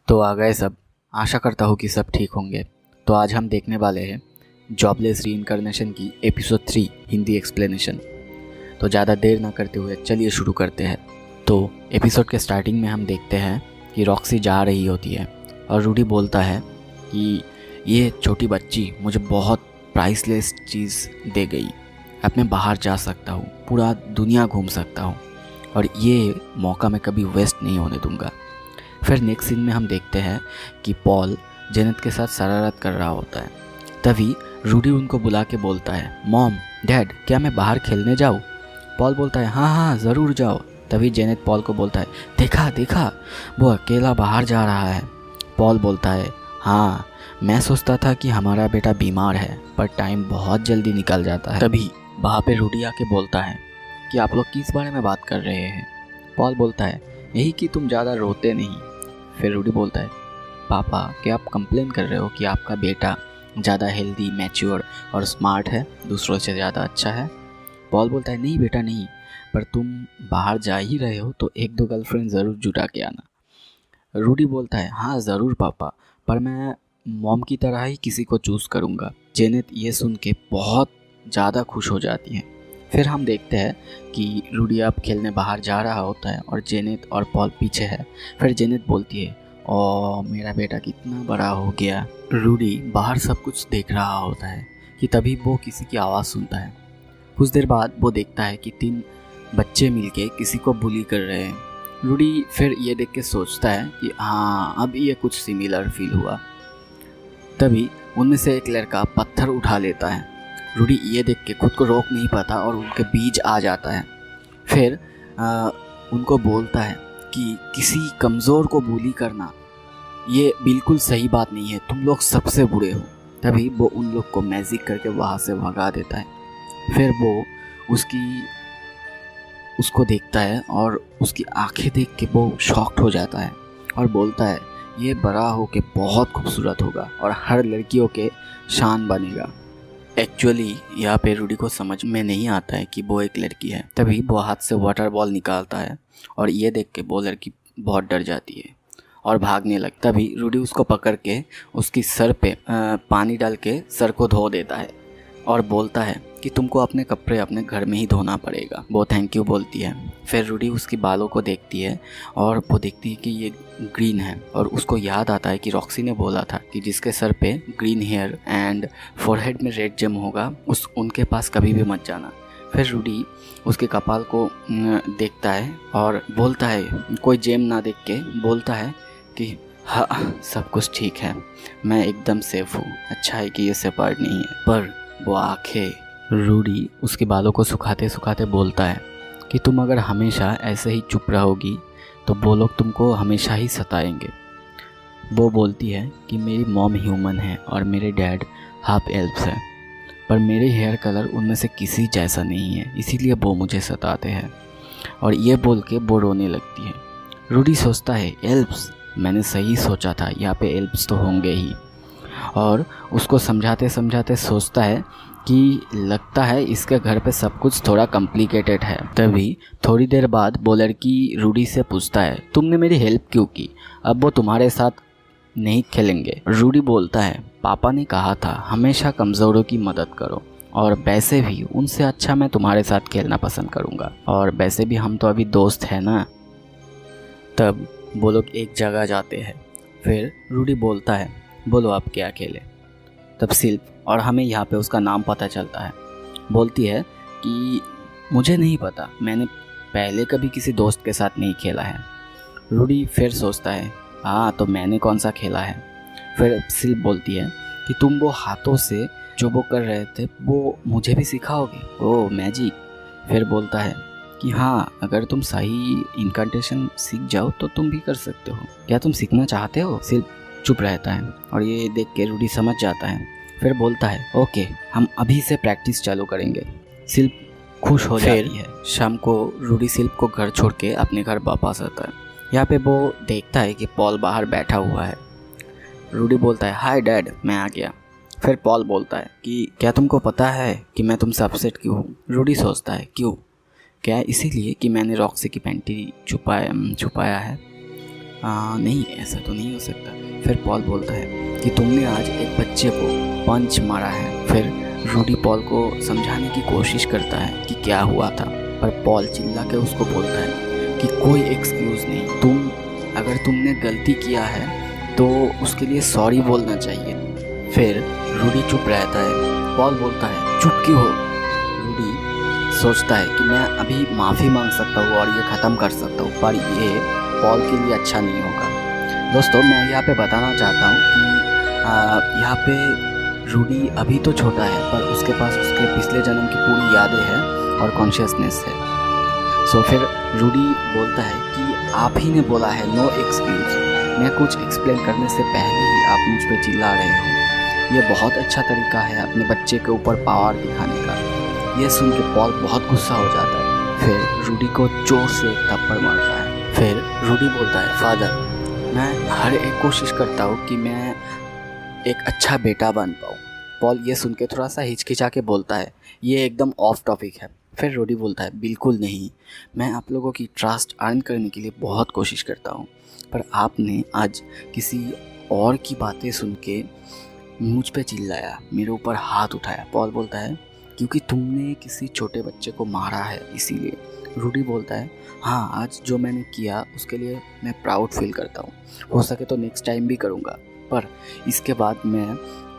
तो आ गए सब। आशा करता हूँ कि सब ठीक होंगे। तो आज हम देखने वाले हैं जॉबलेस रीइंकार्नेशन की एपिसोड 3 हिंदी एक्सप्लेनेशन। तो ज़्यादा देर ना करते हुए चलिए शुरू करते हैं। तो एपिसोड के स्टार्टिंग में हम देखते हैं कि रॉक्सी जा रही होती है और रूडी बोलता है कि ये छोटी बच्ची मुझे बहुत प्राइसलेस चीज़ दे गई। अब मैं बाहर जा सकता हूँ, पूरा दुनिया घूम सकता हूँ और ये मौका मैं कभी वेस्ट नहीं होने दूँगा। फिर नेक्स्ट सीन में हम देखते हैं कि पॉल जेनेट के साथ शरारत कर रहा होता है। तभी रूडी उनको बुला के बोलता है, मॉम डैड क्या मैं बाहर खेलने जाऊँ? पॉल बोलता है हाँ हाँ ज़रूर जाओ। तभी जेनेट पॉल को बोलता है, देखा देखा वो अकेला बाहर जा रहा है। पॉल बोलता है हाँ मैं सोचता था कि हमारा बेटा बीमार है, पर टाइम बहुत जल्दी निकल जाता है। तभी वहाँ पे रूडी आके बोलता है कि आप लोग किस बारे में बात कर रहे हैं? पॉल बोलता है यही कि तुम ज़्यादा रोते नहीं। फिर रूडी बोलता है पापा क्या आप कंप्लेन कर रहे हो कि आपका बेटा ज़्यादा हेल्दी, मैच्योर और स्मार्ट है, दूसरों से ज़्यादा अच्छा है? पॉल बोलता है नहीं बेटा नहीं, पर तुम बाहर जा ही रहे हो तो एक दो गर्लफ्रेंड ज़रूर जुटा के आना। रूडी बोलता है हाँ ज़रूर पापा, पर मैं मॉम की तरह ही किसी को चूज़ करूँगा। जेनेट ये सुन के बहुत ज़्यादा खुश हो जाती है। फिर हम देखते हैं कि रूडी अब खेलने बाहर जा रहा होता है और जेनेट और पॉल पीछे है। फिर जेनेट बोलती है ओ मेरा बेटा कितना बड़ा हो गया। रूडी बाहर सब कुछ देख रहा होता है कि तभी वो किसी की आवाज़ सुनता है। कुछ देर बाद वो देखता है कि 3 बच्चे मिलके किसी को बुली कर रहे हैं। रूडी फिर ये देख के सोचता है कि हाँ अब ये कुछ सिमिलर फील हुआ। तभी उनमें से एक लड़का पत्थर उठा लेता है। रूडी ये देख के खुद को रोक नहीं पाता और उनके बीच आ जाता है। फिर उनको बोलता है कि किसी कमज़ोर को bully करना ये बिल्कुल सही बात नहीं है, तुम लोग सबसे बुरे हो। तभी वो उन लोग को मैजिक करके वहाँ से भगा देता है। फिर वो उसको देखता है और उसकी आंखें देख के वो शॉक्ड हो जाता है और बोलता है ये बड़ा हो के बहुत खूबसूरत होगा और हर लड़कियों के शान बनेगा। एक्चुअली यहाँ पे रूडी को समझ में नहीं आता है कि वो एक लड़की है। तभी वो हाथ से वाटर बॉल निकालता है और ये देख के वो लड़की बहुत डर जाती है और भागने लगता। तभी रूडी उसको पकड़ के उसकी सर पे पानी डाल के सर को धो देता है और बोलता है कि तुमको अपने कपड़े अपने घर में ही धोना पड़ेगा। वो थैंक यू बोलती है। फिर रूडी उसकी बालों को देखती है और वो देखती है कि ये ग्रीन है और उसको याद आता है कि रॉक्सी ने बोला था कि जिसके सर पे ग्रीन हेयर एंड फोरहेड में रेड जेम होगा उनके पास कभी भी मत जाना। फिर रूडी उसके कपाल को देखता है और बोलता है, कोई जेम ना देख के बोलता है कि हाँ सब कुछ ठीक है, मैं एकदम सेफ हूँ। अच्छा है कि ये सेपर्ड नहीं है। पर वो आंखें रूडी उसके बालों को सुखाते सुखाते बोलता है कि तुम अगर हमेशा ऐसे ही चुप रहोगी तो वो लोग तुमको हमेशा ही सताएंगे। वो बोलती है कि मेरी मॉम ह्यूमन है और मेरे डैड हाफ एल्फ्स हैं, पर मेरे हेयर कलर उनमें से किसी जैसा नहीं है, इसीलिए वो मुझे सताते हैं। और ये बोल के वो रोने लगती है। रूडी सोचता है एल्फ्स, मैंने सही सोचा था, यहाँ पे एल्फ्स तो होंगे ही। और उसको समझाते समझाते सोचता है कि लगता है इसके घर पे सब कुछ थोड़ा कॉम्प्लिकेटेड है। तभी थोड़ी देर बाद वो लड़की रूडी से पूछता है तुमने मेरी हेल्प क्यों की, अब वो तुम्हारे साथ नहीं खेलेंगे। रूडी बोलता है पापा ने कहा था हमेशा कमज़ोरों की मदद करो, और वैसे भी उनसे अच्छा मैं तुम्हारे साथ खेलना पसंद करूँगा, और वैसे भी हम तो अभी दोस्त हैं ना। तब वो लोग एक जगह जाते हैं। फिर रूडी बोलता है बोलो आप क्या खेले। तब सिल्प, और हमें यहाँ पे उसका नाम पता चलता है, बोलती है कि मुझे नहीं पता, मैंने पहले कभी किसी दोस्त के साथ नहीं खेला है। रूडी फिर सोचता है हाँ तो मैंने कौन सा खेला है। फिर सिल्प बोलती है कि तुम वो हाथों से जो वो कर रहे थे वो मुझे भी सिखाओगे, ओह मैजिक। फिर बोलता है कि हाँ अगर तुम सही इनकांटेशन सीख जाओ तो तुम भी कर सकते हो, क्या तुम सीखना चाहते हो? सिल्प चुप रहता है और ये देख के रूडी समझ जाता है। फिर बोलता है ओके हम अभी से प्रैक्टिस चालू करेंगे। सिल्प खुश हो जाती है। शाम को रूडी सिल्प को घर छोड़ के अपने घर वापस आता है। यहाँ पे वो देखता है कि पॉल बाहर बैठा हुआ है। रूडी बोलता है हाय डैड मैं आ गया। फिर पॉल बोलता है कि क्या तुमको पता है कि मैं तुमसे अपसेट क्यों हूँ? रूडी सोचता है क्यों, क्या इसीलिए कि मैंने रॉक्सी की पैंटी छुपाया है? नहीं, ऐसा तो नहीं हो सकता। फिर पॉल बोलता है कि तुमने आज एक बच्चे को पंच मारा है। फिर रूडी पॉल को समझाने की कोशिश करता है कि क्या हुआ था, पर पॉल चिल्ला के उसको बोलता है कि कोई एक्सक्यूज़ नहीं, अगर तुमने गलती किया है तो उसके लिए सॉरी बोलना चाहिए। फिर रूडी चुप रहता है। पॉल बोलता है चुप क्यों हो? रूडी सोचता है कि मैं अभी माफ़ी मांग सकता हूँ और ये ख़त्म कर सकता हूँ, पर ये पॉल के लिए अच्छा नहीं होगा। दोस्तों, मैं यहाँ पे बताना चाहता हूँ कि यहाँ पे रूडी अभी तो छोटा है, पर उसके पास उसके पिछले जन्म की पूरी यादें हैं और कॉन्शियसनेस है। सो फिर रूडी बोलता है कि आप ही ने बोला है नो एक्सक्यूज़। मैं कुछ एक्सप्लेन करने से पहले ही आप मुझ पर चिल्ला रहे हो। ये बहुत अच्छा तरीका है अपने बच्चे के ऊपर पावर दिखाने का। ये सुन के पॉल बहुत गुस्सा हो जाता है। फिर रूडी को जोर से एक थप्पड़ मारता है। फिर रूडी बोलता है फादर, मैं हर एक कोशिश करता हूँ कि मैं एक अच्छा बेटा बन पाऊँ। पॉल ये सुन के थोड़ा सा हिचकिचा के बोलता है ये एकदम ऑफ टॉपिक है। फिर रूडी बोलता है बिल्कुल नहीं, मैं आप लोगों की ट्रस्ट अर्न करने के लिए बहुत कोशिश करता हूँ, पर आपने आज किसी और की बातें सुन के मुझ पे चिल्लाया, मेरे ऊपर हाथ उठाया। पॉल बोलता है क्योंकि तुमने किसी छोटे बच्चे को मारा है इसीलिए। रूडी बोलता है हाँ, आज जो मैंने किया उसके लिए मैं प्राउड फील करता हूँ, हो सके तो नेक्स्ट टाइम भी करूँगा, पर इसके बाद मैं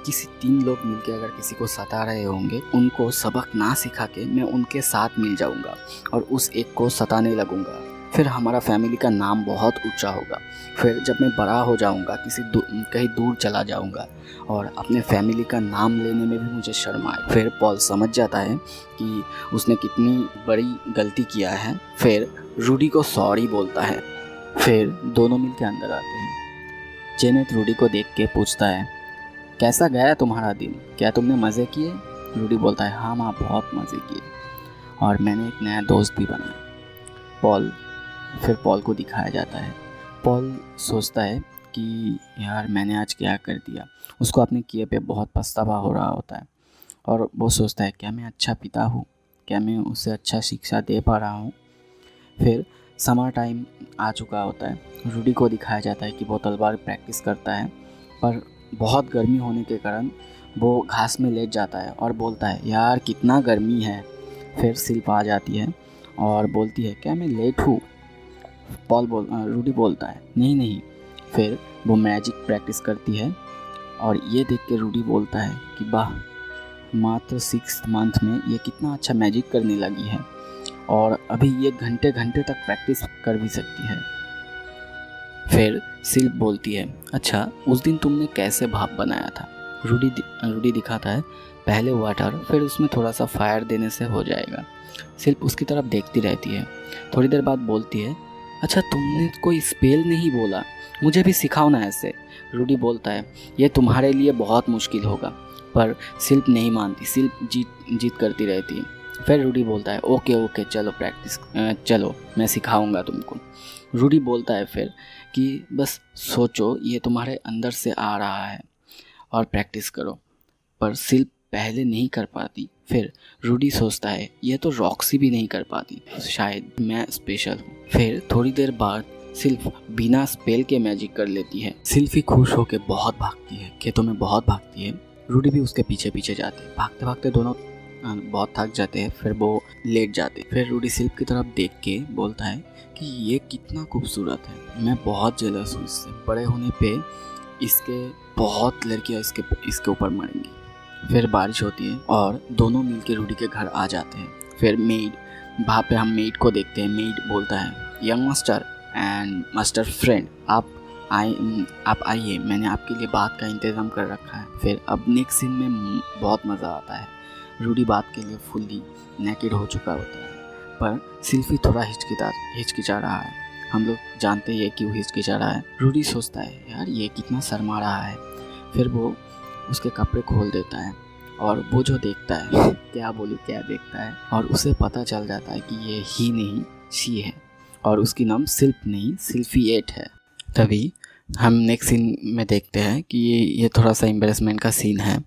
किसी 3 लोग मिलकर अगर किसी को सता रहे होंगे उनको सबक ना सिखा के मैं उनके साथ मिल जाऊंगा और उस एक को सताने लगूंगा। फिर हमारा फैमिली का नाम बहुत ऊंचा होगा। फिर जब मैं बड़ा हो जाऊंगा कहीं दूर चला जाऊंगा और अपने फैमिली का नाम लेने में भी मुझे शर्म आए। फिर पॉल समझ जाता है कि उसने कितनी बड़ी गलती किया है। फिर रूडी को सॉरी बोलता है। फिर दोनों मिलकर अंदर आते हैं। जेनेट रूडी को देख के पूछता है कैसा गया तुम्हारा दिन, क्या तुमने मज़े किए? रूडी बोलता है हाँ माँ, बहुत मज़े किए और मैंने एक नया दोस्त भी बनाया। फिर पॉल को दिखाया जाता है। पॉल सोचता है कि यार मैंने आज क्या कर दिया। उसको अपने किए पे बहुत पछतावा हो रहा होता है और वो सोचता है क्या मैं अच्छा पिता हूँ, क्या मैं उसे अच्छा शिक्षा दे पा रहा हूँ। फिर समर टाइम आ चुका होता है। रूडी को दिखाया जाता है कि वो तलवार प्रैक्टिस करता है, पर बहुत गर्मी होने के कारण वो घास में लेट जाता है और बोलता है यार कितना गर्मी है। फिर सिल्प आ जाती है और बोलती है क्या मैं लेट हूँ? रूडी बोलता है नहीं। फिर वो मैजिक प्रैक्टिस करती है और ये देख के रूडी बोलता है कि वाह, मात्र 6th मंथ में ये कितना अच्छा मैजिक करने लगी है और अभी ये घंटे घंटे तक प्रैक्टिस कर भी सकती है। फिर सिल्प बोलती है अच्छा, उस दिन तुमने कैसे भाप बनाया था? रूडी दिखाता है पहले वाटर, फिर उसमें थोड़ा सा फायर देने से हो जाएगा। सिल्प उसकी तरफ देखती रहती है। थोड़ी देर बाद बोलती है अच्छा, तुमने कोई स्पेल नहीं बोला, मुझे भी सिखाओ ना ऐसे। रूडी बोलता है ये तुम्हारे लिए बहुत मुश्किल होगा, पर सिल्प नहीं मानती। सिल्प जीत करती रहती है। फिर रूडी बोलता है ओके चलो प्रैक्टिस, चलो मैं सिखाऊंगा तुमको। रूडी बोलता है फिर कि बस सोचो ये तुम्हारे अंदर से आ रहा है और प्रैक्टिस करो, पर सिल्प पहले नहीं कर पाती। फिर रूडी सोचता है ये तो रॉक्सी भी नहीं कर पाती, शायद मैं स्पेशल हूँ। फिर थोड़ी देर बाद सिल्प बिना स्पेल के मैजिक कर लेती है। सिल्प ही खुश होकर बहुत भागती है, खेतों में बहुत भागती है। रूडी भी उसके पीछे पीछे जाती है। भागते भागते दोनों बहुत थक जाते हैं। फिर वो लेट जाते। फिर रूडी सिल्प की तरफ देख के बोलता है कि ये कितना खूबसूरत है, मैं बहुत जेलस हूँ इससे। बड़े होने पे इसके बहुत लड़कियाँ इसके ऊपर मरेंगी। फिर बारिश होती है और दोनों मिलके रूडी के घर आ जाते हैं। फिर वहाँ पे हम मेड को देखते हैं। मेड बोलता है young master and master friend, आप आइए, मैंने आपके लिए बात का इंतज़ाम कर रखा है। फिर अब नेक्स्ट सीन में बहुत मज़ा आता है। रूडी बात के लिए फुल्ली नेकेड हो चुका होता है, पर सिल्फी थोड़ा हिचकिचा रहा है। हम लोग जानते हैं क्यों हिचकिचा रहा है। रूडी सोचता है यार ये कितना शर्मा रहा है। फिर वो उसके कपड़े खोल देता है और वो जो देखता है क्या देखता है, और उसे पता चल जाता है कि ये ही नहीं शी है और उसकी नाम सिल्प नहीं सिल्फिएट है। तभी हम नेक्स्ट सीन में देखते हैं कि ये थोड़ा सा एम्बैरेसमेंट का सीन है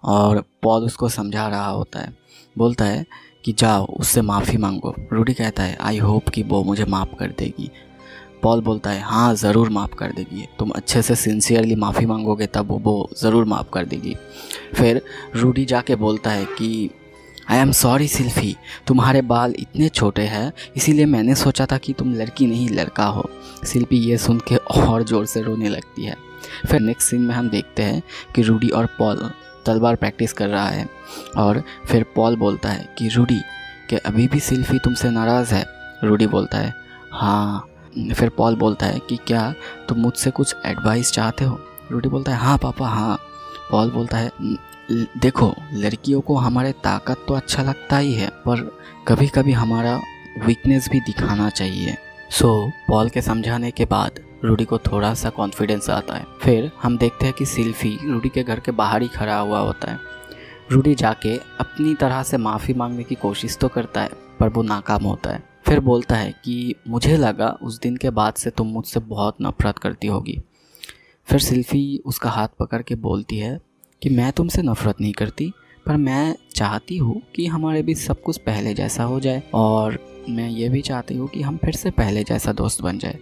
और पॉल उसको समझा रहा होता है। बोलता है कि जाओ उससे माफ़ी मांगो। रूडी कहता है आई होप कि वो मुझे माफ़ कर देगी, पॉल बोलता है हाँ ज़रूर माफ़ कर देगी, तुम अच्छे से सिंसियरली माफ़ी मांगोगे तब वो ज़रूर माफ़ कर देगी। फिर रूडी जाके बोलता है कि आई एम सॉरी सिल्फी, तुम्हारे बाल इतने छोटे हैं इसीलिए मैंने सोचा था कि तुम लड़की नहीं लड़का हो। सिल्फी ये सुन के और ज़ोर से रोने लगती है। फिर नेक्स्ट सीन में हम देखते हैं कि रूडी और पॉल तलवार प्रैक्टिस कर रहा है और फिर पॉल बोलता है कि रूडी कि अभी भी सिल्फी तुमसे नाराज़ है। रूडी बोलता है हाँ। फिर पॉल बोलता है कि क्या तुम मुझसे कुछ एडवाइस चाहते हो। रूडी बोलता है हाँ पापा हाँ। पॉल बोलता है देखो लड़कियों को हमारे ताकत तो अच्छा लगता ही है पर कभी कभी हमारा वीकनेस भी दिखाना चाहिए। पॉल के समझाने के बाद रूडी को थोड़ा सा कॉन्फिडेंस आता है। फिर हम देखते हैं कि सिल्फी रूडी के घर के बाहर ही खड़ा हुआ होता है। रूडी जाके अपनी तरह से माफ़ी मांगने की कोशिश तो करता है पर वो नाकाम होता है। फिर बोलता है कि मुझे लगा उस दिन के बाद से तुम मुझसे बहुत नफरत करती होगी। फिर सिल्फी उसका हाथ पकड़ के बोलती है कि मैं तुमसे नफ़रत नहीं करती पर मैं चाहती हूँ कि हमारे बीच सब कुछ पहले जैसा हो जाए और मैं ये भी चाहती हूँ कि हम फिर से पहले जैसा दोस्त बन जाए।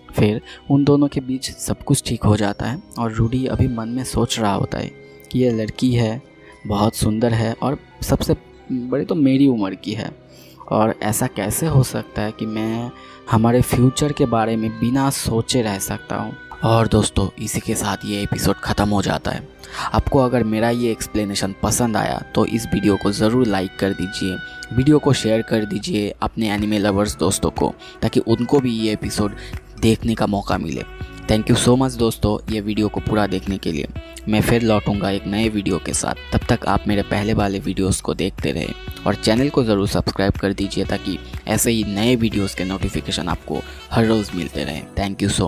फिर उन दोनों के बीच सब कुछ ठीक हो जाता है और रूडी अभी मन में सोच रहा होता है कि ये लड़की है, बहुत सुंदर है और सबसे बड़ी तो मेरी उम्र की है और ऐसा कैसे हो सकता है कि मैं हमारे फ्यूचर के बारे में बिना सोचे रह सकता हूँ। और दोस्तों इसी के साथ ये एपिसोड ख़त्म हो जाता है। आपको अगर मेरा ये एक्सप्लेनेशन पसंद आया तो इस वीडियो को ज़रूर लाइक कर दीजिए, वीडियो को शेयर कर दीजिए अपने एनिमे लवर्स दोस्तों को ताकि उनको भी ये एपिसोड देखने का मौका मिले। थैंक यू सो मच दोस्तों ये वीडियो को पूरा देखने के लिए। मैं फिर लौटूंगा एक नए वीडियो के साथ, तब तक आप मेरे पहले वाले वीडियोस को देखते रहें और चैनल को ज़रूर सब्सक्राइब कर दीजिए ताकि ऐसे ही नए वीडियोस के नोटिफिकेशन आपको हर रोज़ मिलते रहें। Thank you so much.